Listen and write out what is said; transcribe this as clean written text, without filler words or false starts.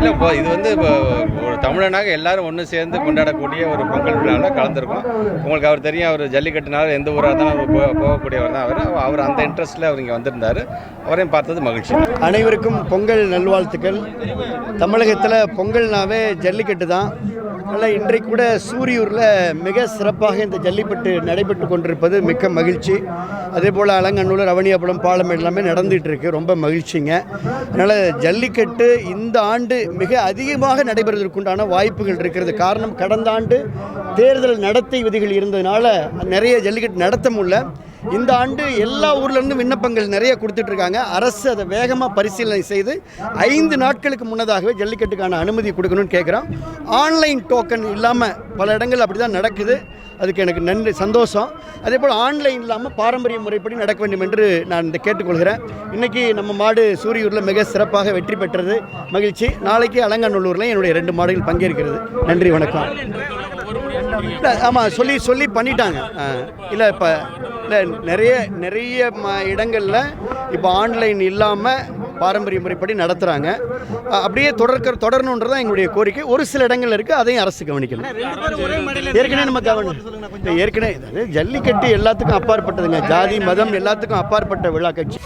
இல்லை இப்போ இது வந்து இப்போ ஒரு தமிழனாக எல்லாரும் ஒன்று சேர்ந்து கொண்டாடக்கூடிய ஒரு பொங்கல் விழாவில் கலந்துருக்கோம். உங்களுக்கு அவர் தெரியும், அவர் ஜல்லிக்கட்டுனால எந்த ஊராக இருந்தாலும் அவர் போகக்கூடியவர் தான். அவர் அந்த இன்ட்ரெஸ்ட்டில் அவர் இங்கே வந்திருந்தார். அவரையும் பார்த்தது மகிழ்ச்சி. அனைவருக்கும் பொங்கல் நல்வாழ்த்துக்கள். தமிழகத்தில் பொங்கல்னாவே ஜல்லிக்கட்டு தான். அதனால் இன்றைக்கு கூட சூரியூரில் மிக சிறப்பாக இந்த ஜல்லிக்கட்டு நடைபெற்று கொண்டிருப்பது மிக்க மகிழ்ச்சி. அதே போல் அலங்கநல்லூர், அவனியாபுரம், பாலம் எல்லாமே நடந்துகிட்டு இருக்குது. ரொம்ப மகிழ்ச்சிங்க. அதனால் ஜல்லிக்கட்டு இந்த ஆண்டு மிக அதிகமாக நடைபெறுவதற்குண்டான வாய்ப்புகள் இருக்கிறது. காரணம், கடந்த ஆண்டு தேர்தல் நடத்தை விதிகள் இருந்ததுனால நிறைய ஜல்லிக்கட்டு நடத்த முடியல. இந்த ஆண்டு எல்லா ஊர்லேருந்து விண்ணப்பங்கள் நிறைய கொடுத்துட்ருக்காங்க. அரசு அதை வேகமாக பரிசீலனை செய்து 5 நாட்களுக்கு முன்னதாகவே ஜல்லிக்கட்டுக்கான அனுமதி கொடுக்கணும்னு கேட்குறோம். ஆன்லைன் டோக்கன் இல்லாமல் பல இடங்கள் அப்படி தான் நடக்குது. அதுக்கு எனக்கு நன்றி, சந்தோஷம். அதே போல் ஆன்லைன் இல்லாமல் பாரம்பரிய முறைப்படி நடக்க வேண்டும் என்று நான் இந்த கேட்டுக்கொள்கிறேன். இன்றைக்கி நம்ம மாடு சூரியூரில் மிக சிறப்பாக வெற்றி பெற்றது, மகிழ்ச்சி. நாளைக்கு அலங்கநல்லூரில் என்னுடைய 2 மாடுகள் பங்கேற்கிறது. நன்றி, வணக்கம். இல்லை, ஆமாம், சொல்லி பண்ணிட்டாங்க. இல்லை, இப்போ இல்லை, நிறைய இடங்களில் இப்போ ஆன்லைன் இல்லாமல் பாரம்பரிய முறைப்படி நடத்துகிறாங்க. அப்படியே தொடரணுன்றது தான் எங்களுடைய கோரிக்கை. ஒரு சில இடங்கள் இருக்குது, அதையும் அரசு கவனிக்கணும். ஏற்கனவே நம்ம ஏற்கனவே ஜல்லிக்கட்டு எல்லாத்துக்கும் அப்பாற்பட்டதுங்க. ஜாதி மதம் எல்லாத்துக்கும் அப்பாற்பட்ட விழா கட்சி.